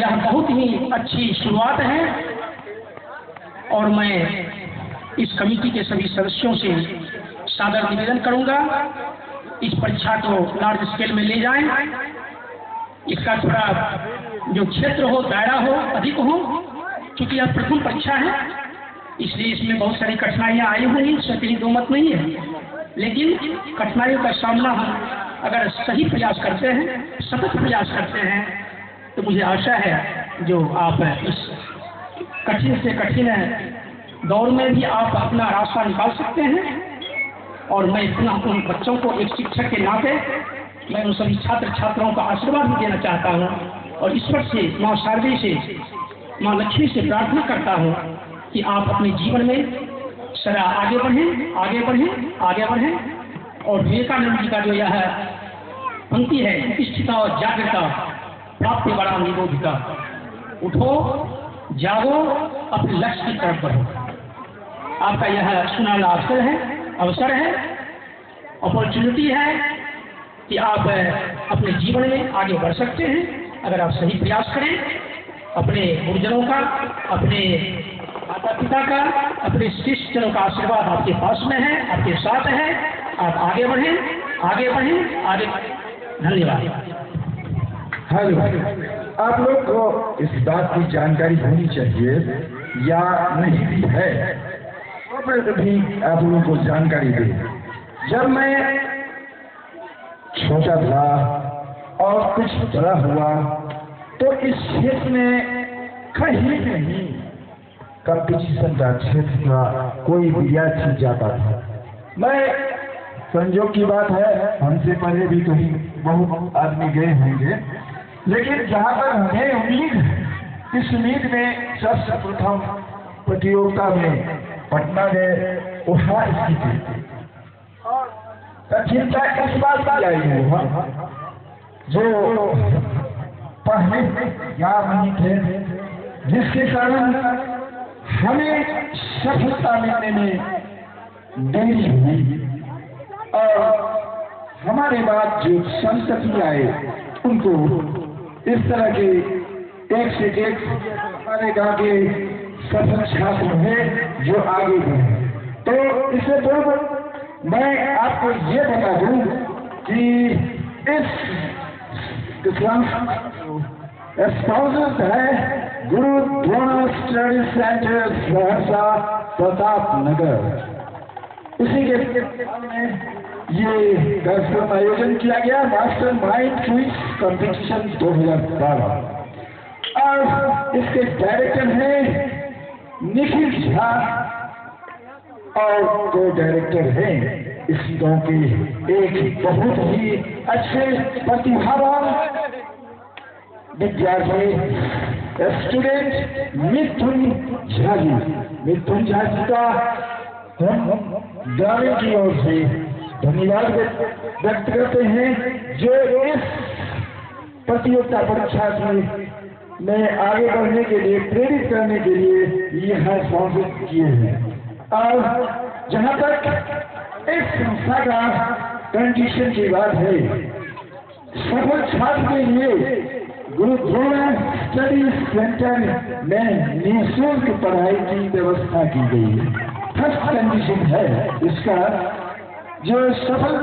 यह बहुत ही अच्छी शुरुआत है और मैं इस कमेटी के सभी सदस्यों से सादर निवेदन करूंगा, इस परीक्षा को लार्ज स्केल में ले जाएं, इसका थोड़ा जो क्षेत्र हो, दायरा हो, अधिक हो, क्योंकि यह प्रथम परीक्षा है इसलिए इसमें बहुत सारी कठिनाइयां आई हुई, इसमें दो मत नहीं है। लेकिन कठिनाइयों का सामना हम अगर सही प्रयास करते हैं, सतत प्रयास करते हैं, तो मुझे आशा है जो आप इस कठिन से कठिन दौर में भी आप अपना रास्ता निकाल सकते हैं। और मैं पुनः उन बच्चों को एक शिक्षक के नाते मैं उन सभी छात्र छात्राओं का आशीर्वाद भी देना चाहता हूँ और ईश्वर से, माँ शारदे से, माँ लक्ष्मी से प्रार्थना करता हूँ कि आप अपने जीवन में सदा आगे बढ़ें, आगे बढ़ें, आगे बढ़ें। और विवेकानंद जी का जो यह पंक्ति है, प्रतिष्ठिता और जागृता प्राप्ति बड़ा निरोधिका, उठो जागो अपने लक्ष्य की तरफ बढ़ो। आपका यह सुनहरा अवसर है, अपॉर्चुनिटी है कि आप अपने जीवन में आगे बढ़ सकते हैं अगर आप सही प्रयास करें। अपने गुरुजनों का, अपने माता पिता का, अपने शिष्यजनों का आशीर्वाद आपके पास में है, आपके साथ है। आप आगे बढ़ें, आगे बढ़ें, आगे। धन्यवाद। हेलो, आप लोग को इस बात की जानकारी होनी चाहिए या नहीं भी है, तो भी आप लोगों को जानकारी दे। जब मैं छोटा था और कुछ बड़ा हुआ तो इस क्षेत्र में कहीं नहीं कंपटीशन का क्षेत्र का कोई विद्यार्थी जाता था। मैं संजोग की बात है, हमसे पहले भी कहीं बहुत आदमी गए होंगे, लेकिन जहाँ पर हमें उम्मीद है, इस उम्मीद में सबसे प्रथम प्रतियोगिता में पटना में वहाँ स्थिति थी। चिंता इस बात की आई है जो पहले यहाँ नहीं थे, जिसके कारण हमें सफलता मिलने में देरी हुई और हमारे बाद जो संतति आए उनको इस तरह के एक से एक हमारे गांव के सफल छात्र हैं जो आगे बढ़े। तो इससे पूर्व मैं आपको ये बता दूं कि इस स्पॉन्सर्ड है गुरु द्रोण स्टडी सेंटर सहरसा प्रताप नगर। उसी के में ये कार्यक्रम आयोजन किया गया, मास्टर माइंड क्विज कंपटीशन 2012 और इसके डायरेक्टर हैं निखिल झा और को डायरेक्टर हैं इस गांव के एक बहुत ही अच्छे प्रतिभावान विद्यार्थी स्टूडेंट मिथुन झा जी। मिथुन झा जी का हम गाँव की ओर से धन्यवाद व्यक्त करते हैं जो इस प्रतियोगिता परीक्षा में आगे बढ़ने के लिए, प्रेरित करने के लिए यह स्पॉन्सर किए हैं। और जहाँ तक इस संस्था का कंडीशन की बात है, सफल छात्र के लिए गुरु द्रोण स्टडी सेंटर में निःशुल्क पढ़ाई की व्यवस्था की गई है। फर्स्ट कंडीशन है इसका, जो सफल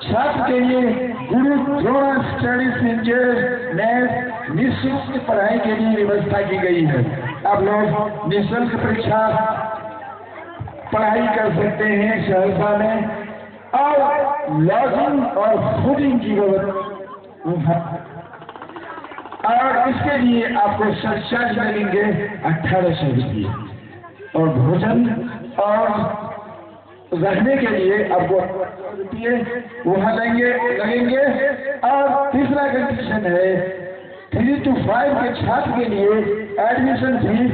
छात्र के लिए गुरु द्रोण स्टडी सेंटर में निःशुल्क पढ़ाई के लिए व्यवस्था की गई है। आप लोग निःशुल्क परीक्षा पढ़ाई कर सकते हैं सहरसा में और लॉजिंग और फूडिंग की व्यवस्था, और इसके लिए आपको चार्ज लगेंगे 1800 रुपये और भोजन और रहने के लिए आपको रुपये वहाँ लगेंगे। और तीसरा कंडीशन है 3 to 5 के छात्र के लिए एडमिशन फीस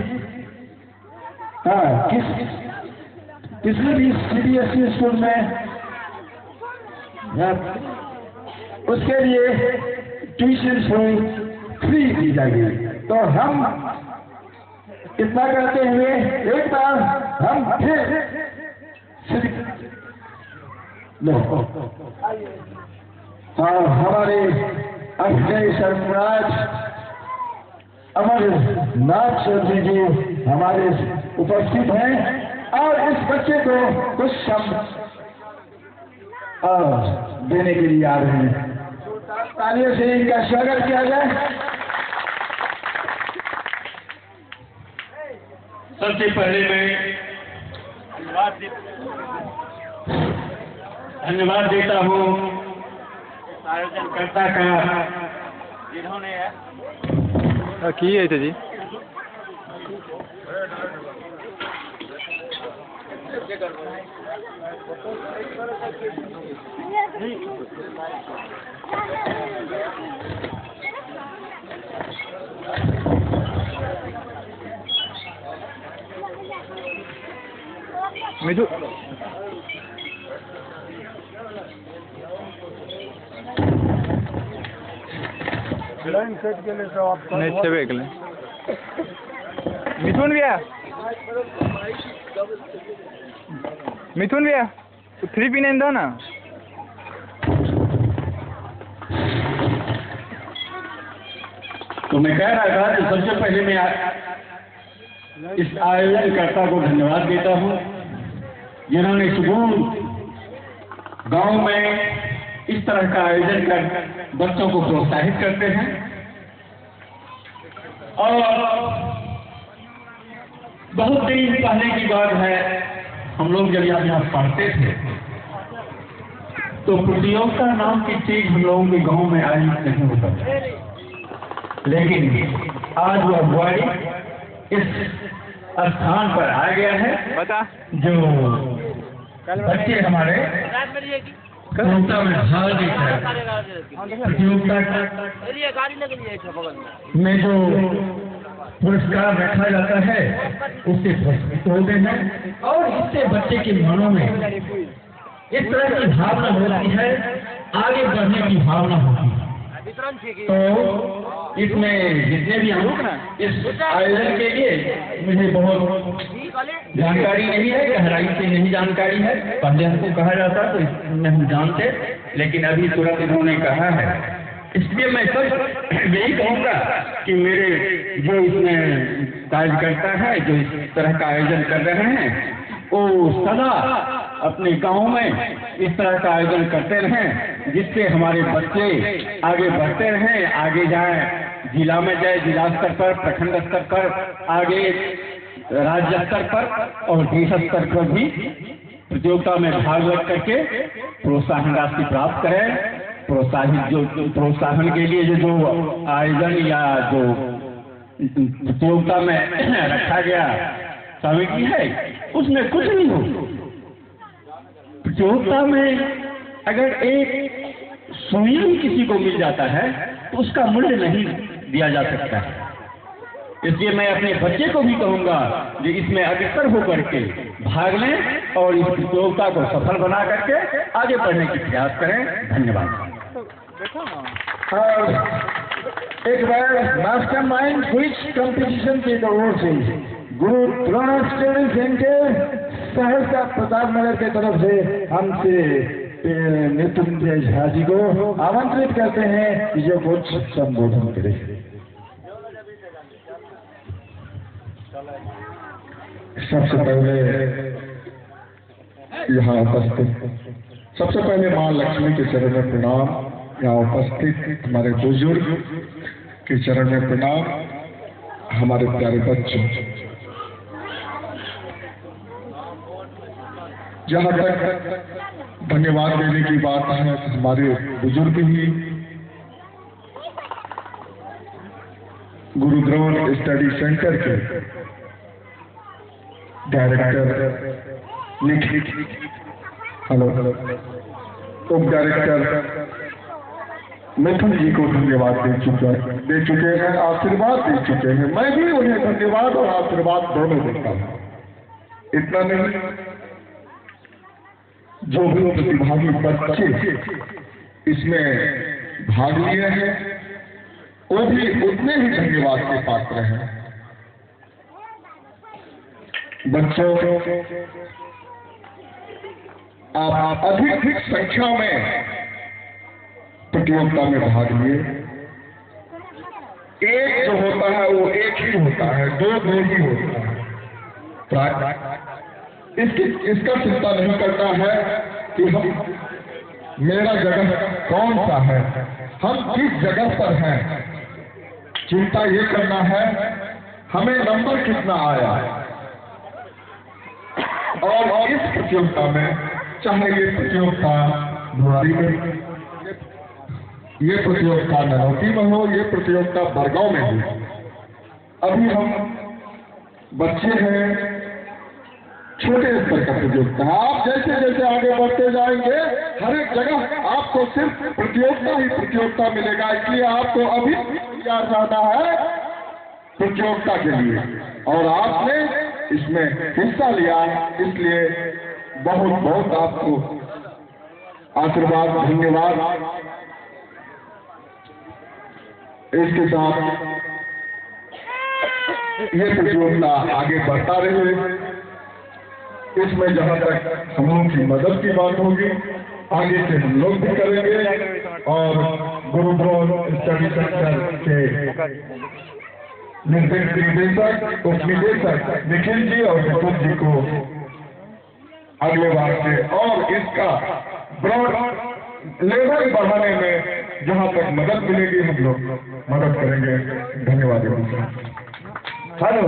किसी भी CBSE स्कूल में उसके लिए ट्यूशन फी फ्री दी जाएगी। तो हम इतना करते हुए एक बार हम फिर और हमारे अक्षय शर्मराज अमरनाथ चौधरी जी हमारे उपस्थित हैं और इस बच्चे को कुछ शब्द देने के लिए आ रहे हैं। तालियों से इनका स्वागत किया जाए। सबसे पहले मैं धन्यवाद देता हूँ आयोजनकर्ता का, जिन्होंने की है जी मिथुन लाइन सेट के लिए तो आप नहीं छेबे के लिए मिथुन भैया तो 3P9 दो ना। तो मैं कह रहा था कि सबसे पहले मैं इस आयोजनकर्ता को धन्यवाद देता हूँ, जिन्होंने सुगुन गांव में इस तरह का आयोजन कर बच्चों को प्रोत्साहित करते हैं। और बहुत दिन पहले की बात है, हम लोग जब यहाँ पढ़ते थे तो प्रतियोगिता नाम की चीज हम लोगों के गांव में आज नहीं होता, लेकिन आज वह बुआरी इस स्थान पर आ गया है। बता जो बच्चे हमारे प्रतियोगिता में भाग लेते हैं, प्रतियोगिता में जो पुरस्कार रखा जाता है उससे पुरस्कृत होते हैं और इससे बच्चे के मनों में इस तरह की भावना होती है, आगे बढ़ने की भावना होती है। तो इसमें जितने भी हम लोग ना इस आयोजन के लिए मुझे बहुत जानकारी नहीं है, गहराई से नहीं जानकारी है। पहले हमको कहा जाता तो इसमें हम जानते, लेकिन अभी तुरंत इन्होंने कहा है, इसलिए मैं सब यही कहूँगा कि मेरे जो इसमें कार्यकर्ता है, जो इस तरह का आयोजन कर रहे हैं, वो सदा अपने गांव में इस तरह का आयोजन करते रहें, जिससे हमारे बच्चे आगे बढ़ते रहें, आगे जाएं, जिला में जाए, जिला स्तर पर, प्रखंड स्तर पर, आगे राज्य स्तर पर और देश स्तर पर भी प्रतियोगिता में भाग ले करके प्रोत्साहन राशि प्राप्त करें। प्रोत्साहन के लिए जो आयोजन या जो प्रतियोगिता में रखा गया सामग्री है, उसमें कुछ नहीं हो। प्रतियोगिता में अगर एक सुई भी किसी को मिल जाता है तो उसका मूल्य नहीं दिया जा सकता है। इसलिए मैं अपने बच्चे को भी कहूँगा कि इसमें अग्रसर होकर के भाग लें और इस प्रतियोगिता को सफल बना करके आगे बढ़ने की प्रयास करें। धन्यवाद। और एक बार मास्टर माइंड क्विज कंपटीशन के ओर से गुरु द्रोण स्टडी सेंटर सहरसा प्रताप नगर के तरफ से हमसे मृत्युंजय झा जी को आमंत्रित करते हैं कि जो कुछ संबोधन करें। सबसे पहले यहाँ उपस्थित, सबसे पहले माँ लक्ष्मी के चरण में प्रणाम। यहाँ उपस्थित हमारे बुजुर्ग के चरण में प्रणाम। हमारे प्यारे बच्चों, जहाँ तक धन्यवाद देने की बात है, हमारे बुजुर्ग ही गुरु द्रोण स्टडी सेंटर के डायरेक्टर निखिल, हेलो, उप डायरेक्टर मिथुन जी को धन्यवाद दे चुके हैं, आशीर्वाद दे चुके हैं। मैं भी उन्हें धन्यवाद और आशीर्वाद दोनों देता हूँ। इतना नहीं, जो भी प्रतिभागी बच्चे इसमें भाग लिए हैं वो भी उतने ही धन्यवाद के पात्र हैं। बच्चों, आप अधिक संख्या में प्रतियोगिता में भाग लिए एक जो होता है वो एक ही होता है, दो ही होता है। इसका चिंता नहीं करता है कि हम मेरा जगह कौन सा है, हम किस जगह पर हैं। चिंता ये करना है हमें नंबर कितना आया, और इस प्रतियोगिता में, चाहे ये प्रतियोगिता बुआरी में, ये प्रतियोगिता ननौती में हो, ये प्रतियोगिता बरगांव में हो, अभी हम बच्चे हैं, छोटे स्तर का प्रतियोगिता है। आप जैसे जैसे आगे बढ़ते जाएंगे हर एक जगह आपको सिर्फ प्रतियोगिता ही प्रतियोगिता मिलेगा, इसलिए आपको अभी तैयार रहना है प्रतियोगिता के लिए, और आपने इसमें हिस्सा लिया, इसलिए बहुत बहुत आपको आशीर्वाद, धन्यवाद। इसके साथ ये प्रतियोगिता आगे बढ़ता रहे। इसमें जहां तक हम लोग की मदद की बात होगी, आगे से हम लोग भी करेंगे, और गुरु द्रोण स्टडी सेंटर के निर्देशक, उपनिदेशक निखिल जी और विपुल जी को अगले बार से और इसका ब्रॉड लेवल बढ़ाने में जहां तक मदद मिलेगी हम लोग मदद करेंगे। धन्यवाद। हेलो,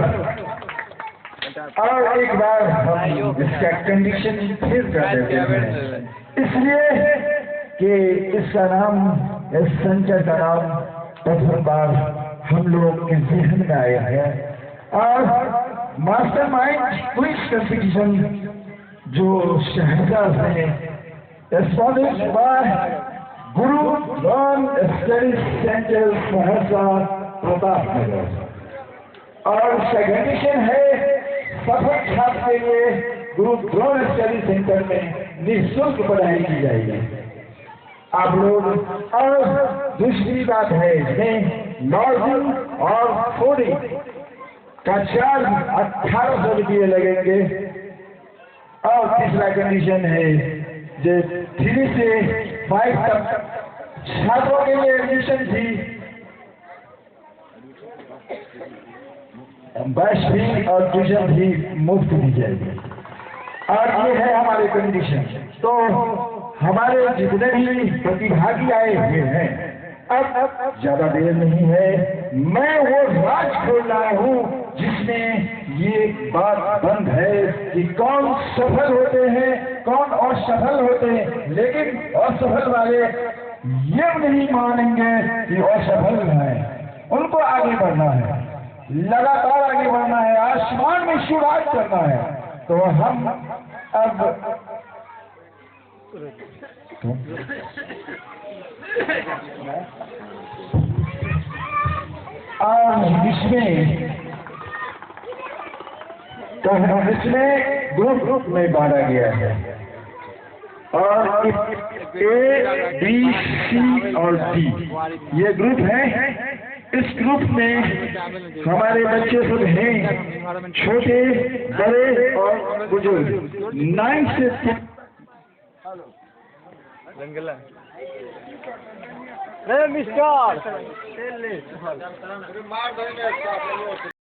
और एक बार हम इसका कंडीशन फिर कर देते हैं, इसलिए कि इसका नाम, इस संचय का नाम प्रथम बार हम लोग के जहन में आया है, और मास्टरमाइंड क्विज कंपटीशन जो शहजाद है एस्टैब्लिश्ड बाय गुरु द्रोण स्टडी सेंटर सहरसा प्रतापनगर, और कंडीशन है सफल छात्र के लिए गुरु द्रोण स्टडी सेंटर में निःशुल्क पढ़ाई की जाएगी आप लोग। और दूसरी बात है, इसमें लॉजिंग और फूडिंग का चार्ज 1800 रुपये लगेंगे, और तीसरा कंडीशन है जो 3 से 5 तक छात्रों के लिए एडमिशन फी बस फी और ट्यूशन फी मुफ्त दी जाएगी, और ये है हमारे कंडीशन। तो हमारे जितने भी प्रतिभागी आए हुए हैं, अब ज्यादा देर नहीं है, मैं वो राज खोल रहा हूँ जिसमें ये बात बंद है कि कौन सफल होते हैं, कौन असफल होते हैं, लेकिन असफल वाले ये नहीं मानेंगे कि असफल हैं, उनको आगे बढ़ना है, लगातार आगे बढ़ना है, आसमान में शुरुआत करना है। तो हम अब इसमें ग्रुप में बांटा गया है, और ए, बी, सी और डी ये ग्रुप है। इस ग्रुप में हमारे बच्चे सब हैं, छोटे, बड़े और बुजुर्ग, 9 से 10 मिस्टर